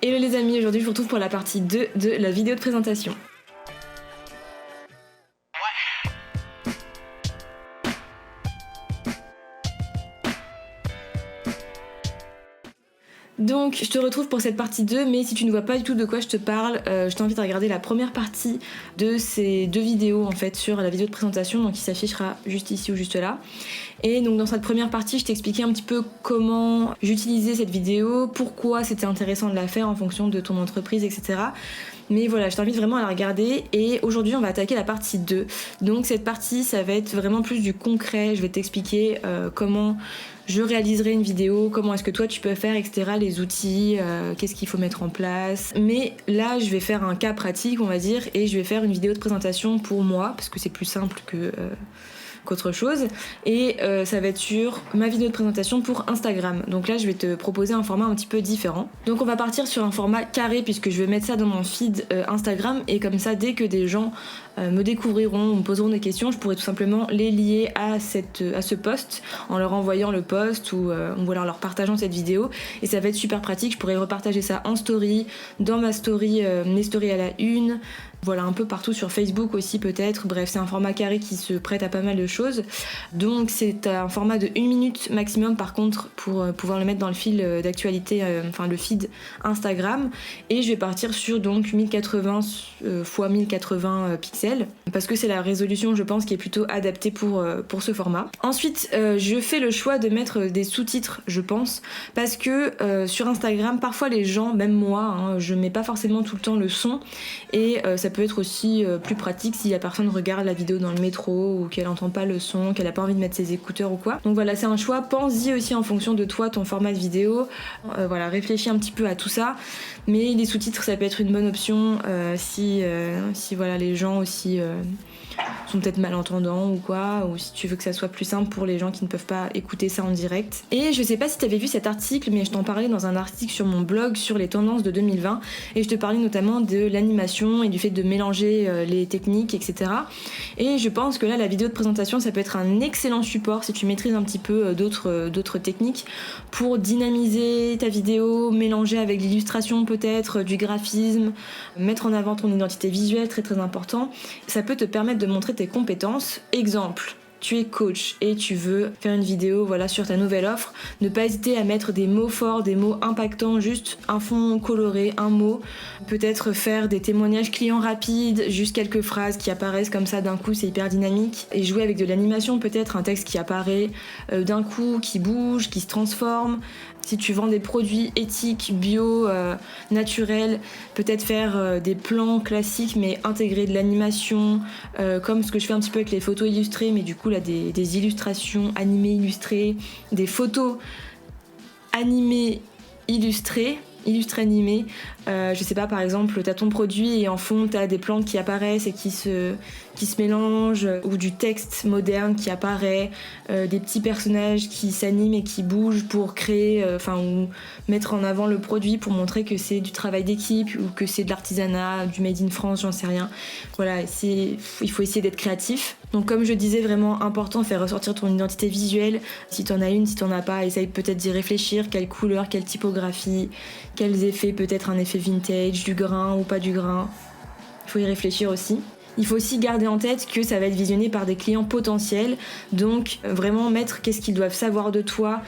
Hello les amis, aujourd'hui je vous retrouve pour la partie 2 de la vidéo de présentation. Donc je te retrouve pour cette partie 2, mais si tu ne vois pas du tout de quoi je te parle, je t'invite à regarder la première partie de ces deux vidéos en fait sur la vidéo de présentation, donc qui s'affichera juste ici ou juste là. Et donc dans cette première partie, je t'expliquais un petit peu comment j'utilisais cette vidéo, pourquoi c'était intéressant de la faire en fonction de ton entreprise, etc. Mais voilà, je t'invite vraiment à la regarder et aujourd'hui on va attaquer la partie 2. Donc cette partie, ça va être vraiment plus du concret, je vais t'expliquer comment je réaliserai une vidéo, comment est-ce que toi tu peux faire, etc. Les outils, qu'est-ce qu'il faut mettre en place. Mais là, je vais faire un cas pratique, on va dire, et je vais faire une vidéo de présentation pour moi, parce que c'est plus simple qu'autre chose. Et ça va être sur ma vidéo de présentation pour Instagram. Donc là, je vais te proposer un format un petit peu différent. Donc on va partir sur un format carré, puisque je vais mettre ça dans mon feed Instagram, et comme ça, dès que des gens me découvriront, me poseront des questions, je pourrai tout simplement les lier à ce post en leur envoyant le post ou en leur partageant cette vidéo, et ça va être super pratique. Je pourrais repartager ça en story, dans ma story, mes stories à la une, voilà, un peu partout sur Facebook aussi peut-être. Bref, c'est un format carré qui se prête à pas mal de choses. Donc c'est un format de 1 minute maximum par contre pour pouvoir le mettre dans le fil d'actualité, enfin le feed Instagram. Et je vais partir sur donc 1080 x 1080 pixels parce que c'est la résolution, je pense, qui est plutôt adaptée pour ce format. Ensuite, je fais le choix de mettre des sous-titres, je pense, parce que sur Instagram, parfois les gens, même moi, hein, je mets pas forcément tout le temps le son, et ça peut être aussi plus pratique si la personne regarde la vidéo dans le métro ou qu'elle entend pas le son, qu'elle a pas envie de mettre ses écouteurs ou quoi. Donc voilà, c'est un choix. Pense-y aussi en fonction de toi, ton format de vidéo. Voilà, réfléchis un petit peu à tout ça. Mais les sous-titres, ça peut être une bonne option si voilà, les gens aussi sont peut-être malentendants ou quoi, ou si tu veux que ça soit plus simple pour les gens qui ne peuvent pas écouter ça en direct. Et je sais pas si t'avais vu cet article, mais je t'en parlais dans un article sur mon blog sur les tendances de 2020, et je te parlais notamment de l'animation et du fait de mélanger les techniques, etc. Et je pense que là, la vidéo de présentation, ça peut être un excellent support si tu maîtrises un petit peu d'autres techniques pour dynamiser ta vidéo, mélanger avec l'illustration peut-être, du graphisme, mettre en avant ton identité visuelle, très très important. Ça peut te permettre de montrer tes compétences. Exemple, tu es coach et tu veux faire une vidéo, voilà, sur ta nouvelle offre, ne pas hésiter à mettre des mots forts, des mots impactants, juste un fond coloré, un mot, peut-être faire des témoignages clients rapides, juste quelques phrases qui apparaissent comme ça d'un coup, c'est hyper dynamique, et jouer avec de l'animation, peut-être un texte qui apparaît d'un coup, qui bouge, qui se transforme. Si tu vends des produits éthiques, bio, naturels, peut-être faire des plans classiques mais intégrer de l'animation, comme ce que je fais un petit peu avec les photos illustrées, mais du coup là des illustrations animées illustrées, des photos animées illustrées animées. Je sais pas, par exemple, t'as ton produit et en fond t'as des plantes qui apparaissent et qui se mélangent, ou du texte moderne qui apparaît, des petits personnages qui s'animent et qui bougent pour créer, ou mettre en avant le produit pour montrer que c'est du travail d'équipe ou que c'est de l'artisanat, du made in France, j'en sais rien. Voilà, il faut essayer d'être créatif. Donc comme je disais, vraiment important, faire ressortir ton identité visuelle. Si t'en as une, si t'en as pas, essaye peut-être d'y réfléchir. Quelle couleur, quelle typographie, quels effets, peut-être un effet vintage, du grain ou pas du grain. Il faut y réfléchir aussi. Il faut aussi garder en tête que ça va être visionné par des clients potentiels, donc vraiment mettre qu'est-ce qu'ils doivent savoir de toi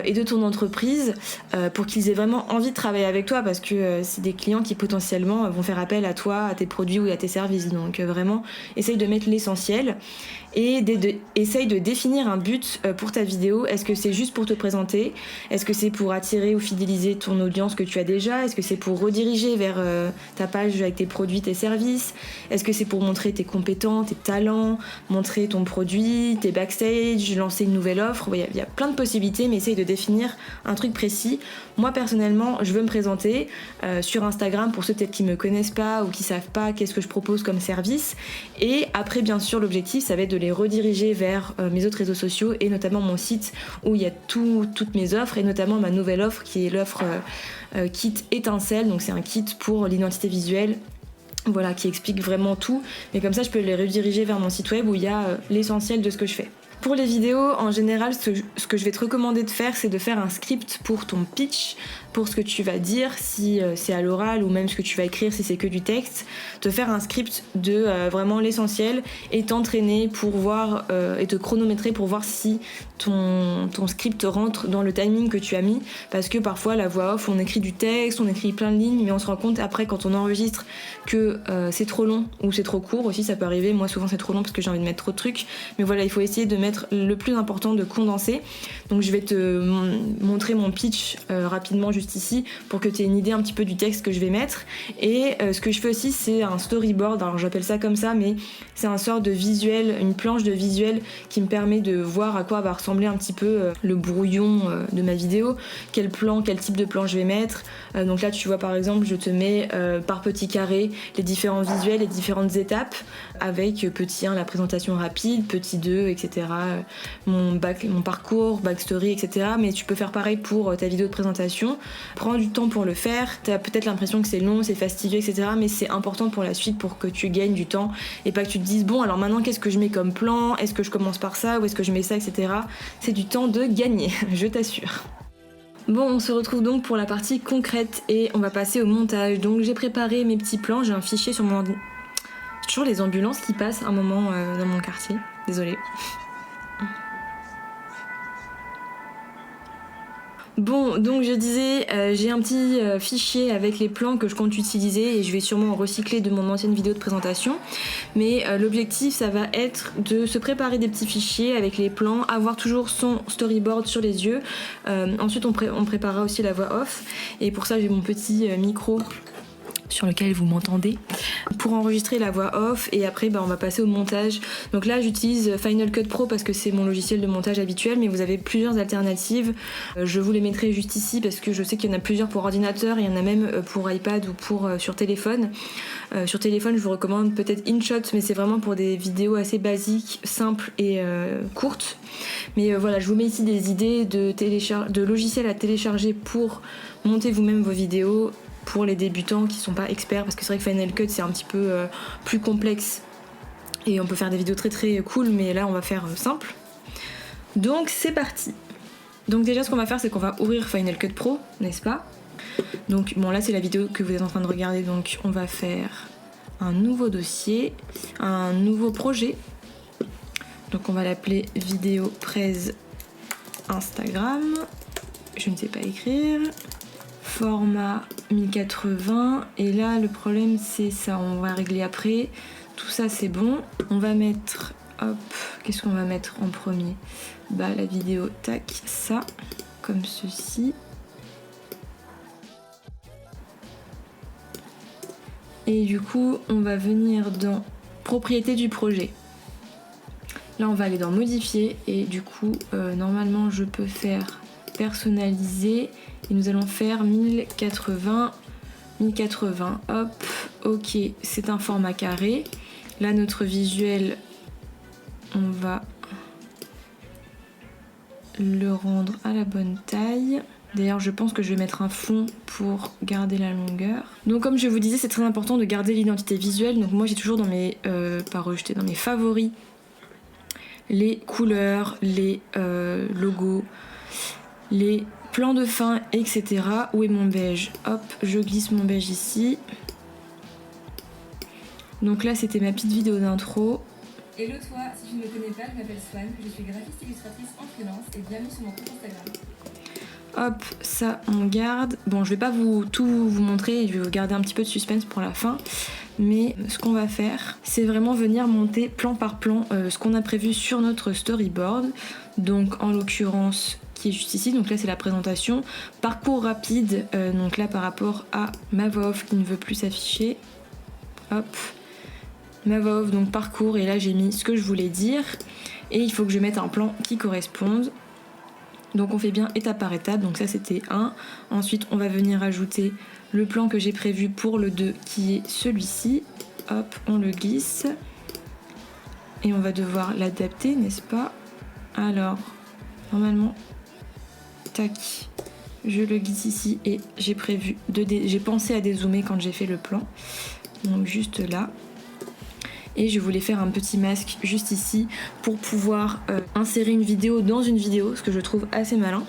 et de ton entreprise pour qu'ils aient vraiment envie de travailler avec toi, parce que c'est des clients qui potentiellement vont faire appel à toi, à tes produits ou à tes services. Donc vraiment, essaye de mettre l'essentiel et essaye de définir un but pour ta vidéo. Est-ce que c'est juste pour te présenter? Est-ce que c'est pour attirer ou fidéliser ton audience que tu as déjà? Est-ce que c'est pour rediriger vers ta page avec tes produits, tes services? Est-ce que c'est pour montrer tes compétences, tes talents, montrer ton produit, tes backstage, lancer une nouvelle offre? Il y a plein de possibilités, mais essaye de définir un truc précis. Moi personnellement, je veux me présenter sur Instagram pour ceux peut-être qui me connaissent pas ou qui savent pas qu'est-ce que je propose comme service. Et après, bien sûr, l'objectif, ça va être de les rediriger vers mes autres réseaux sociaux et notamment mon site où il y a toutes mes offres, et notamment ma nouvelle offre qui est l'offre kit étincelle. Donc c'est un kit pour l'identité visuelle, voilà, qui explique vraiment tout, mais comme ça je peux les rediriger vers mon site web où il y a l'essentiel de ce que je fais. Pour les vidéos, en général, ce que je vais te recommander de faire, c'est de faire un script pour ton pitch, pour ce que tu vas dire, si c'est à l'oral ou même ce que tu vas écrire si c'est que du texte, te faire un script de vraiment l'essentiel et t'entraîner pour voir et te chronométrer pour voir si ton script rentre dans le timing que tu as mis, parce que parfois la voix off, on écrit du texte, on écrit plein de lignes, mais on se rend compte après quand on enregistre que c'est trop long ou c'est trop court aussi, ça peut arriver. Moi souvent c'est trop long parce que j'ai envie de mettre trop de trucs, mais voilà, il faut essayer de mettre le plus important, de condenser. Donc je vais te montrer mon pitch rapidement juste ici pour que tu aies une idée un petit peu du texte que je vais mettre. Et ce que je fais aussi, c'est un storyboard, alors j'appelle ça comme ça, mais c'est un sort de visuel, une planche de visuel qui me permet de voir à quoi va ressembler un petit peu le brouillon de ma vidéo, quel type de plan je vais mettre. Donc là tu vois par exemple, je te mets par petit carré les différents visuels, les différentes étapes, avec petit 1 la présentation rapide, petit 2 etc. Mon parcours, backstory etc. Mais tu peux faire pareil pour ta vidéo de présentation. Prends du temps pour le faire, t'as peut-être l'impression que c'est long, c'est fastidieux etc. Mais c'est important pour la suite pour que tu gagnes du temps et pas que tu te dises bon alors maintenant qu'est-ce que je mets comme plan, est-ce que je commence par ça ou est-ce que je mets ça etc. C'est du temps de gagner, je t'assure. Bon, on se retrouve donc pour la partie concrète et on va passer au montage. Donc j'ai préparé mes petits plans, j'ai un fichier sur mon ordinateur. C'est toujours les ambulances qui passent un moment dans mon quartier, désolée. Bon, donc je disais, j'ai un petit fichier avec les plans que je compte utiliser et je vais sûrement en recycler de mon ancienne vidéo de présentation. Mais l'objectif, ça va être de se préparer des petits fichiers avec les plans, avoir toujours son storyboard sur les yeux. Ensuite, on préparera aussi la voix off. Et pour ça, j'ai mon petit micro sur lequel vous m'entendez pour enregistrer la voix off et après on va passer au montage. Donc là j'utilise Final Cut Pro parce que c'est mon logiciel de montage habituel, mais vous avez plusieurs alternatives. Je vous les mettrai juste ici parce que je sais qu'il y en a plusieurs pour ordinateur et il y en a même pour iPad ou pour sur téléphone. Sur téléphone je vous recommande peut-être InShot, mais c'est vraiment pour des vidéos assez basiques, simples et courtes. Mais voilà, je vous mets ici des idées de logiciels à télécharger pour monter vous-même vos vidéos pour les débutants qui sont pas experts, parce que c'est vrai que Final Cut c'est un petit peu plus complexe et on peut faire des vidéos très très cool, mais là on va faire simple. Donc c'est parti. Donc déjà ce qu'on va faire c'est qu'on va ouvrir Final Cut Pro, n'est-ce pas? Donc bon là c'est la vidéo que vous êtes en train de regarder, donc on va faire un nouveau dossier, un nouveau projet. Donc on va l'appeler vidéo presse Instagram. Je ne sais pas écrire. Format 1080 et là le problème c'est ça, on va régler après. Tout ça c'est bon. On va mettre, hop, qu'est-ce qu'on va mettre en premier? La vidéo, tac, ça, comme ceci. Et du coup on va venir dans propriété du projet. Là on va aller dans modifier et du coup normalement je peux faire personnaliser et nous allons faire 1080, hop, ok, c'est un format carré. Là notre visuel, on va le rendre à la bonne taille. D'ailleurs je pense que je vais mettre un fond pour garder la longueur. Donc comme je vous disais, c'est très important de garder l'identité visuelle. Donc moi j'ai toujours dans mes dans mes favoris les couleurs, les logos, les plans de fin, etc. Où est mon beige? Hop, je glisse mon beige ici. Donc là, c'était ma petite vidéo d'intro. Hello toi, si tu ne me connais pas, je m'appelle Swan, je suis graphiste illustratrice en freelance et bienvenue sur mon compte Instagram. Hop, ça on garde. Bon, je vais pas tout vous montrer, je vais vous garder un petit peu de suspense pour la fin. Mais ce qu'on va faire, c'est vraiment venir monter plan par plan ce qu'on a prévu sur notre storyboard. Donc en l'occurrence, qui est juste ici, donc là c'est la présentation. Parcours rapide, donc là par rapport à ma voix off qui ne veut plus s'afficher. Hop, ma voix off, donc parcours, et là j'ai mis ce que je voulais dire. Et il faut que je mette un plan qui corresponde. Donc on fait bien étape par étape, donc ça c'était 1. Ensuite on va venir ajouter le plan que j'ai prévu pour le 2 qui est celui-ci. Hop, on le glisse. Et on va devoir l'adapter, n'est-ce pas? Alors, normalement, tac, je le glisse ici et j'ai pensé à dézoomer quand j'ai fait le plan. Donc juste là. et je voulais faire un petit masque juste ici pour pouvoir insérer une vidéo dans une vidéo, ce que je trouve assez malin.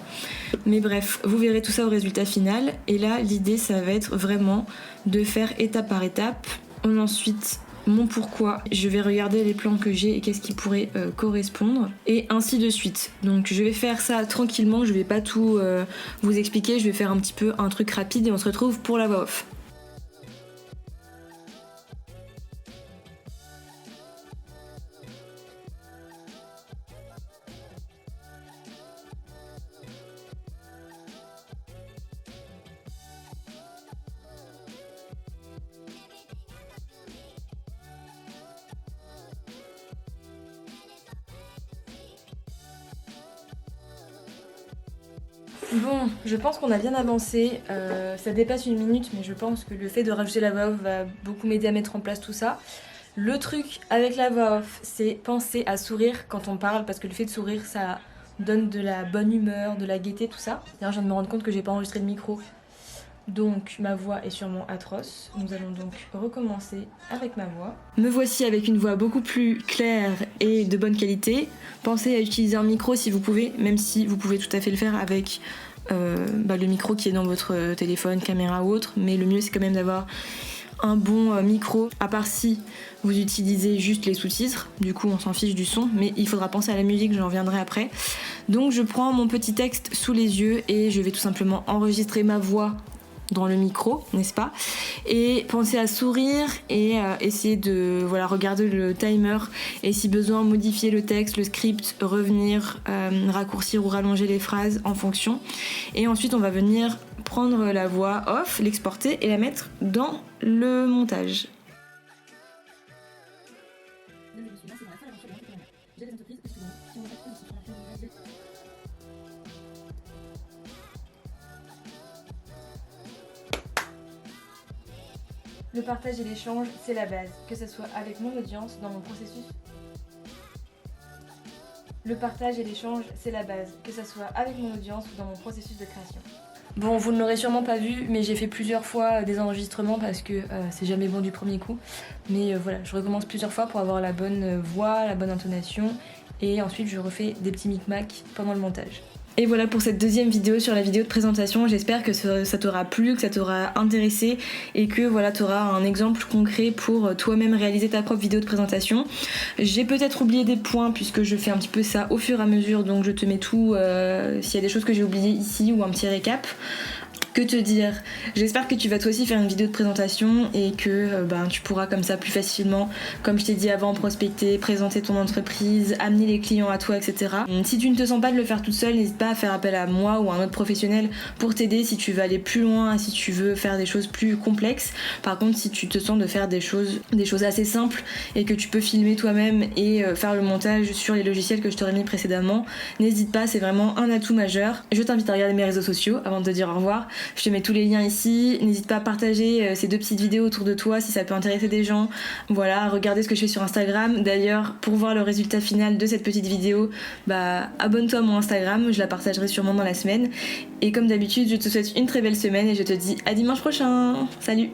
Mais bref, vous verrez tout ça au résultat final, et là l'idée ça va être vraiment de faire étape par étape. Ensuite mon pourquoi, je vais regarder les plans que j'ai et qu'est-ce qui pourrait correspondre, et ainsi de suite. Donc je vais faire ça tranquillement, je vais pas tout vous expliquer, je vais faire un petit peu un truc rapide et on se retrouve pour la voix off. Bon, je pense qu'on a bien avancé, ça dépasse 1 minute, mais je pense que le fait de rajouter la voix off va beaucoup m'aider à mettre en place tout ça. Le truc avec la voix off, c'est penser à sourire quand on parle, parce que le fait de sourire, ça donne de la bonne humeur, de la gaieté, tout ça. D'ailleurs, je viens de me rendre compte que j'ai pas enregistré le micro, donc ma voix est sûrement atroce. Nous allons donc recommencer avec ma voix. Me voici avec une voix beaucoup plus claire et de bonne qualité. Pensez à utiliser un micro si vous pouvez, même si vous pouvez tout à fait le faire avec le micro qui est dans votre téléphone, caméra ou autre, mais le mieux c'est quand même d'avoir un bon micro, à part si vous utilisez juste les sous-titres, du coup on s'en fiche du son, mais il faudra penser à la musique, j'en reviendrai après. Donc je prends mon petit texte sous les yeux et je vais tout simplement enregistrer ma voix dans le micro, n'est-ce pas? Et pensez à sourire et essayer de regarder le timer et si besoin modifier le texte, le script, revenir, raccourcir ou rallonger les phrases en fonction. Et ensuite on va venir prendre la voix off, l'exporter et la mettre dans le montage. Le partage et l'échange, c'est la base, que ce soit avec mon audience dans mon processus. Le partage et l'échange, c'est la base, que ce soit avec mon audience ou dans mon processus de création. Bon, vous ne l'aurez sûrement pas vu, mais j'ai fait plusieurs fois des enregistrements parce que c'est jamais bon du premier coup. Mais voilà, je recommence plusieurs fois pour avoir la bonne voix, la bonne intonation, et ensuite je refais des petits micmacs pendant le montage. Et voilà pour cette deuxième vidéo sur la vidéo de présentation. J'espère que ça t'aura plu, que ça t'aura intéressé et que voilà, t'auras un exemple concret pour toi-même réaliser ta propre vidéo de présentation. J'ai peut-être oublié des points puisque je fais un petit peu ça au fur et à mesure, donc je te mets tout s'il y a des choses que j'ai oubliées ici ou un petit récap. Que te dire? J'espère que tu vas toi aussi faire une vidéo de présentation et que tu pourras comme ça plus facilement, comme je t'ai dit avant, prospecter, présenter ton entreprise, amener les clients à toi, etc. Si tu ne te sens pas de le faire toute seule, n'hésite pas à faire appel à moi ou à un autre professionnel pour t'aider si tu veux aller plus loin, si tu veux faire des choses plus complexes. Par contre, si tu te sens de faire des choses assez simples et que tu peux filmer toi-même et faire le montage sur les logiciels que je t'aurais mis précédemment, n'hésite pas, c'est vraiment un atout majeur. Je t'invite à regarder mes réseaux sociaux avant de te dire au revoir. Je te mets tous les liens ici, n'hésite pas à partager ces 2 petites vidéos autour de toi si ça peut intéresser des gens. Voilà, regardez ce que je fais sur Instagram. D'ailleurs, pour voir le résultat final de cette petite vidéo, abonne-toi à mon Instagram, je la partagerai sûrement dans la semaine. Et comme d'habitude, je te souhaite une très belle semaine et je te dis à dimanche prochain. Salut!